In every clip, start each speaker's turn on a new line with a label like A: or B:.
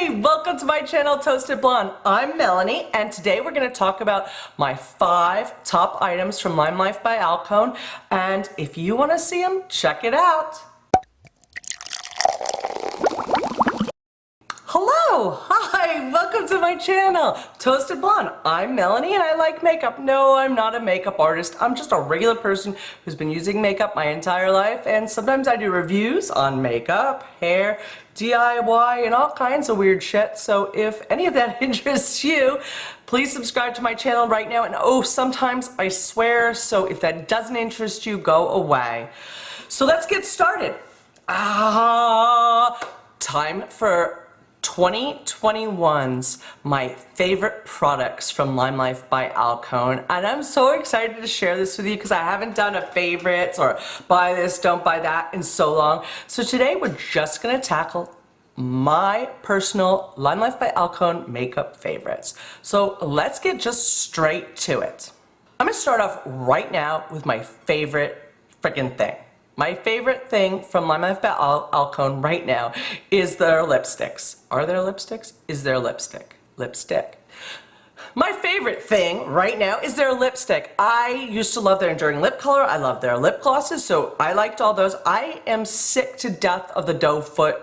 A: Hey, welcome to my channel, Toasted Blonde. I'm Melanie, and today we're going to talk about my 5 top items from Limelife by Alcone, and if you want to see them, check it out. Hello, hi, welcome to my channel, Toasted Blonde. I'm Melanie and I like makeup. No, I'm not a makeup artist. I'm just a regular person who's been using makeup my entire life, and sometimes I do reviews on makeup, hair, DIY, and all kinds of weird shit. So if any of that interests you, please subscribe to my channel right now. And oh, sometimes I swear, so if that doesn't interest you, go away. So let's get started. Time for 2021's my favorite products from Limelife by Alcone, and I'm so excited to share this with you because I haven't done a favorites or buy this, don't buy that in so long. So today we're just going to tackle my personal Limelife by Alcone makeup favorites. So let's get just straight to it. I'm going to start off right now with my favorite freaking thing. My favorite thing from Limelife by Alcone right now is their lipsticks. Are there lipsticks? Is there lipstick? Lipstick. My favorite thing right now is their lipstick. I used to love their enduring lip color. I love their lip glosses, so I liked all those. I am sick to death of the doe foot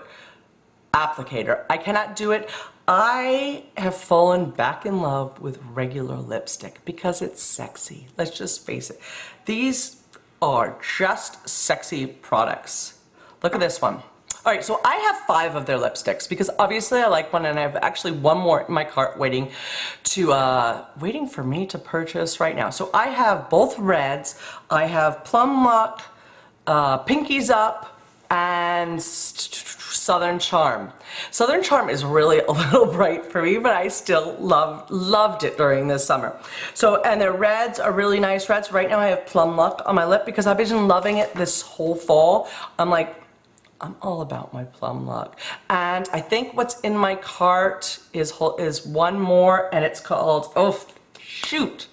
A: applicator. I cannot do it. I have fallen back in love with regular lipstick because it's sexy. Let's just face it. These are just sexy products. Look at this one. All right, so I have 5 of their lipsticks because obviously I like one, and I have actually one more in my cart waiting for me to purchase right now. So I have both reds. I have Plum Luck, Pinkies Up, and Southern Charm. Southern Charm is really a little bright for me, but I still loved it during this summer. So, and their reds are really nice reds. Right now I have Plum Luck on my lip because I've been loving it this whole fall. I'm all about my Plum Luck. And I think what's in my cart is one more, and it's called, oh shoot.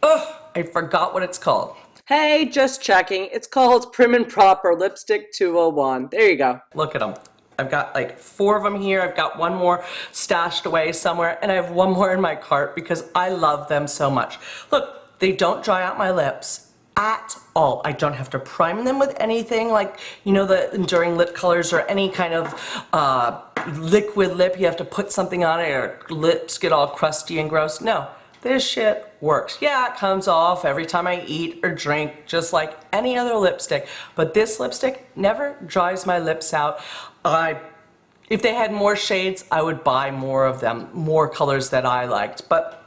A: Oh, I forgot what it's called. Hey, just checking. It's called Prim and Proper Lipstick 201. There you go. Look at them. I've got like 4 of them here. I've got one more stashed away somewhere, and I have one more in my cart because I love them so much. Look, they don't dry out my lips at all. I don't have to prime them with anything like, you know, the enduring lip colors or any kind of liquid lip. You have to put something on it or lips get all crusty and gross. No. This shit works. Yeah, it comes off every time I eat or drink, just like any other lipstick. But this lipstick never dries my lips out. If they had more shades, I would buy more of them, more colors that I liked. But,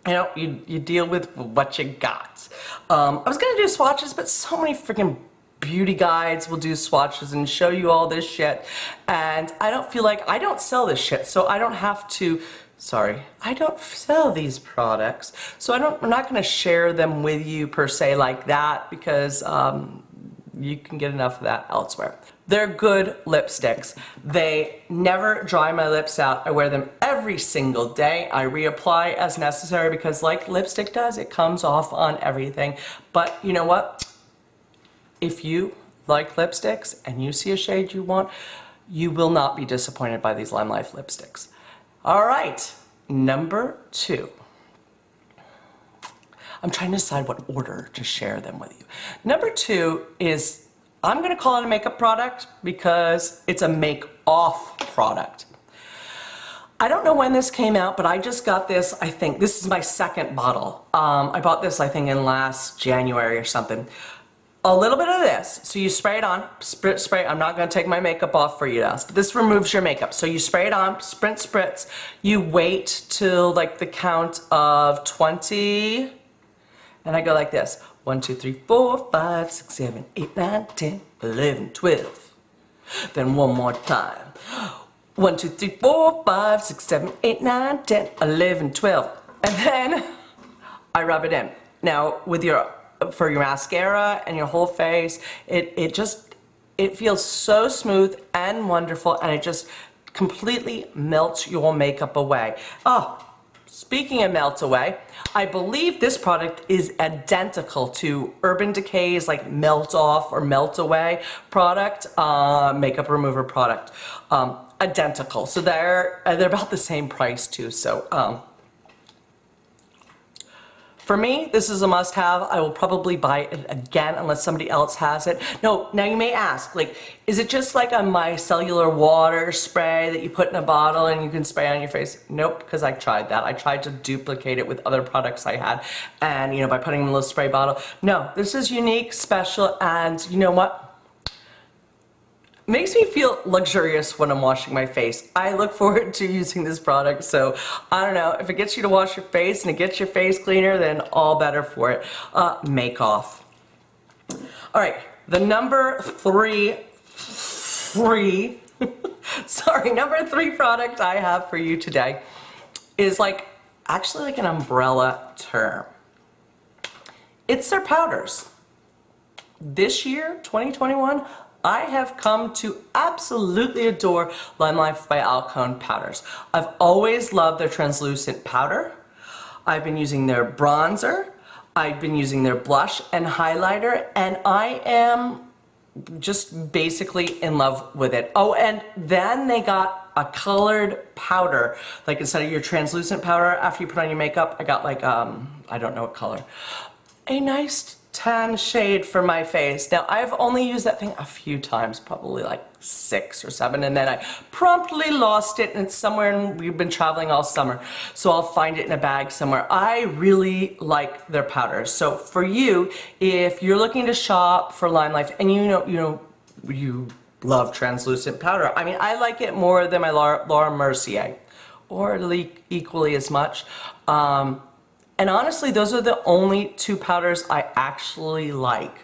A: you know, you deal with what you got. I was going to do swatches, but so many freaking beauty guides will do swatches and show you all this shit. And I don't feel like, I don't sell this shit, so I don't have to. Sorry, I don't sell these products, so I'm not going to share them with you per se like that because you can get enough of that elsewhere. They're good lipsticks. They never dry my lips out. I wear them every single day. I reapply as necessary because like lipstick does, it comes off on everything. But you know what? If you like lipsticks and you see a shade you want, you will not be disappointed by these Limelife lipsticks. All right, number 2. I'm trying to decide what order to share them with you. Number 2 is, I'm going to call it a makeup product because it's a make-off product. I don't know when this came out, but I just got this, I think. This is my 2nd bottle. I bought this, I think, in last January or something. A little bit of this, so you spray it on, spray. I'm not going to take my makeup off for you guys, but this removes your makeup. So you spray it on, spritz. You wait till like the count of 20, and I go like this. 1, 2, 3, 4, 5, 6, 7, 8, 9, 10, 11, 12. Then one more time. 1, 2, 3, 4, 5, 6, 7, 8, 9, 10, 11, 12. And then I rub it in. Now with for your mascara and your whole face, it feels so smooth and wonderful, and it just completely melts your makeup away. Oh, speaking of melt away, I believe this product is identical to Urban Decay's like melt off or melt away product, makeup remover product. identical. So they're about the same price too. So for me, this is a must-have. I will probably buy it again unless somebody else has it. No, now you may ask, like, is it just like a micellar water spray that you put in a bottle and you can spray on your face? Nope, because I tried that. I tried to duplicate it with other products I had, and by putting in a little spray bottle. No, this is unique, special, and you know what? Makes me feel luxurious when I'm washing my face. I look forward to using this product, so I don't know, if it gets you to wash your face and it gets your face cleaner, then all better for it. Make off. All right, the number three number three product I have for you today is actually like an umbrella term. It's their powders. This year, 2021, I have come to absolutely adore Limelife by Alcone powders. I've always loved their translucent powder. I've been using their bronzer. I've been using their blush and highlighter, and I am just basically in love with it. Oh, and then they got a colored powder. Like instead of your translucent powder after you put on your makeup, I got I don't know what color. A nice tan shade for my face. Now, I've only used that thing a few times, probably like 6 or 7, and then I promptly lost it, and it's somewhere, and we've been traveling all summer, so I'll find it in a bag somewhere. I really like their powders. So for you, if you're looking to shop for Limelife, and you love translucent powder, I mean, I like it more than my Laura Mercier, or equally as much. And honestly, those are the only 2 powders I actually like.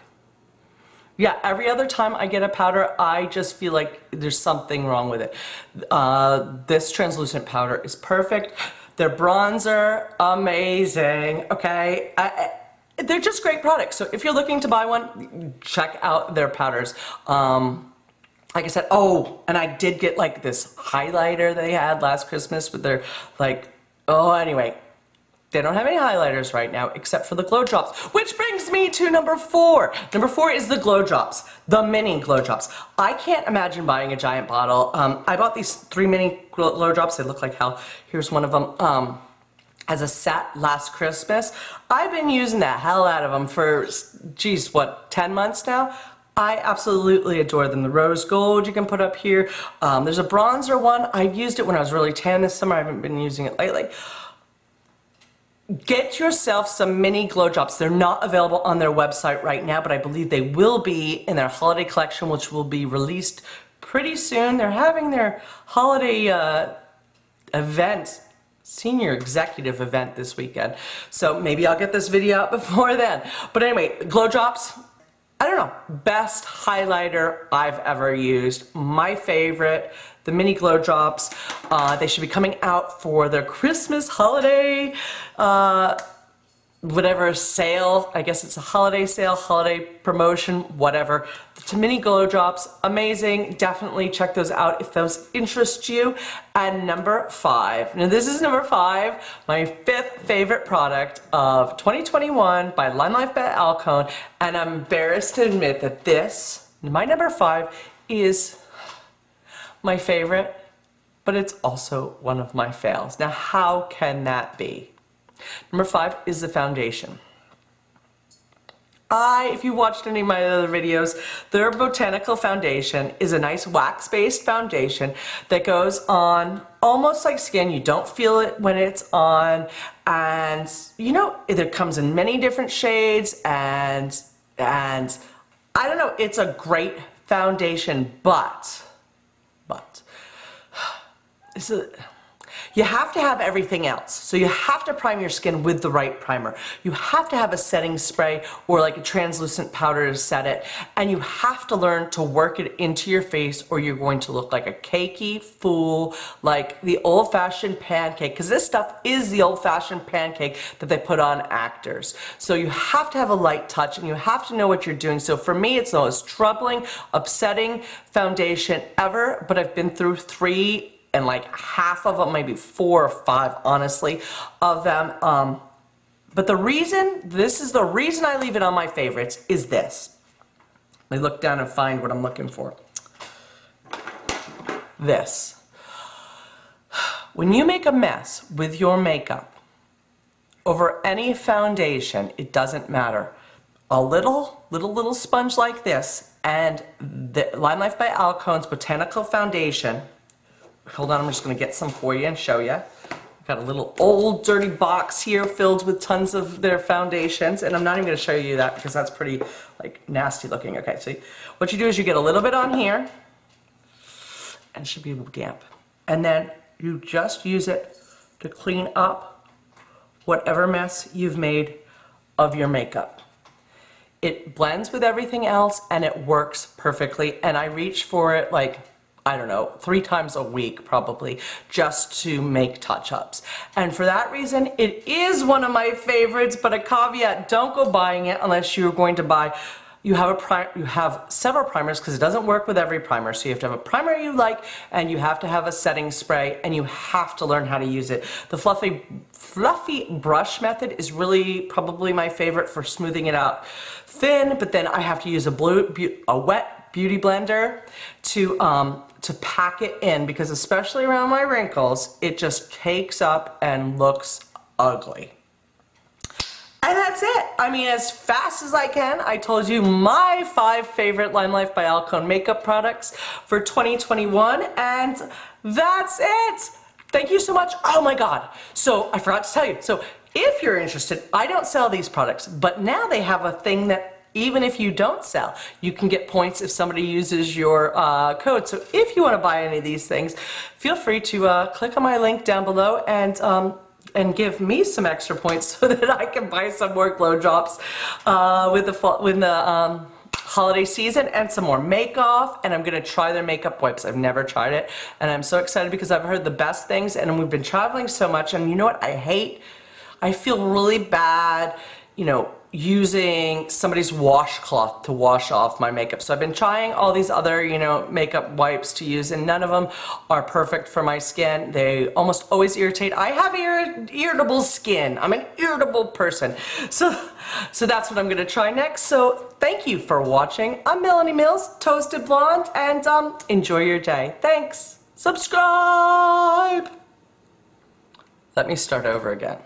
A: Yeah, every other time I get a powder, I just feel like there's something wrong with it. This translucent powder is perfect. Their bronzer, amazing, okay? They're just great products. So if you're looking to buy one, check out their powders. Like I said, oh, and I did get like this highlighter they had last Christmas with their anyway. They don't have any highlighters right now except for the glow drops, which brings me to number 4. Number 4 is the glow drops, the mini glow drops. I can't imagine buying a giant bottle. I bought these 3 mini glow drops. They look like hell. Here's one of them as a set last Christmas. I've been using the hell out of them for, geez, what, 10 months now? I absolutely adore them. The rose gold you can put up here. There's a bronzer one. I used it when I was really tan this summer. I haven't been using it lately. Get yourself some mini glow drops. They're not available on their website right now, but I believe they will be in their holiday collection, which will be released pretty soon. They're having their holiday event, senior executive event this weekend. So maybe I'll get this video out before then. But anyway, glow drops, I don't know, best highlighter I've ever used. My favorite, the mini glow drops. They should be coming out for their Christmas holiday, whatever sale. I guess it's a holiday sale, holiday promotion, whatever. The mini glow drops, amazing. Definitely check those out if those interest you. And number 5. Now this is number 5, my 5th favorite product of 2021 by Limelife by Alcone. And I'm embarrassed to admit that this, my number 5, is my favorite, but it's also one of my fails. Now how can that be? Number 5 is the foundation. If you watched any of my other videos, their Botanical Foundation is a nice wax-based foundation that goes on almost like skin. You don't feel it when it's on, and it comes in many different shades, and I don't know, it's a great foundation, but you have to have everything else. So you have to prime your skin with the right primer. You have to have a setting spray or like a translucent powder to set it. And you have to learn to work it into your face, or you're going to look like a cakey fool, like the old-fashioned pancake. Because this stuff is the old-fashioned pancake that they put on actors. So you have to have a light touch, and you have to know what you're doing. So for me, it's the most troubling, upsetting foundation ever. But I've been through 3, and like half of them, maybe 4 or 5, honestly, of them. But this is the reason I leave it on my favorites, is this. Let me look down and find what I'm looking for. This. When you make a mess with your makeup over any foundation, it doesn't matter. A little sponge like this and the Limelife by Alcone's Botanical Foundation. Hold on, I'm just gonna get some for you and show you. Got a little old dirty box here filled with tons of their foundations, and I'm not even gonna show you that because that's pretty like nasty looking. Okay, so what you do is you get a little bit on here, and it should be damp. And then you just use it to clean up whatever mess you've made of your makeup. It blends with everything else and it works perfectly, and I reach for it like, I don't know, 3 times a week probably, just to make touch-ups. And for that reason, it is one of my favorites, but a caveat, don't go buying it unless you're going to buy, you have several primers, because it doesn't work with every primer. So you have to have a primer you like, and you have to have a setting spray, and you have to learn how to use it. The fluffy brush method is really probably my favorite for smoothing it out thin, but then I have to use a wet beauty blender to pack it in, because especially around my wrinkles, it just cakes up and looks ugly. And that's it. I mean, as fast as I can, I told you my 5 favorite Limelife by Alcone makeup products for 2021, and that's it. Thank you so much. Oh my God. So I forgot to tell you. So if you're interested, I don't sell these products, but now they have a thing that even if you don't sell, you can get points if somebody uses your code. So if you want to buy any of these things, feel free to click on my link down below and give me some extra points so that I can buy some more glow drops with the holiday season, and some more make-off, and I'm gonna try their makeup wipes. I've never tried it, and I'm so excited because I've heard the best things, and we've been traveling so much, and you know what I hate? I feel really bad, you know, using somebody's washcloth to wash off my makeup. So I've been trying all these other, you know, makeup wipes to use, and none of them are perfect for my skin. They almost always irritate. I have irritable skin. I'm an irritable person. So that's what I'm gonna try next. So thank you for watching. I'm Melanie Mills, Toasted Blonde, and enjoy your day. Thanks. Subscribe. Let me start over again.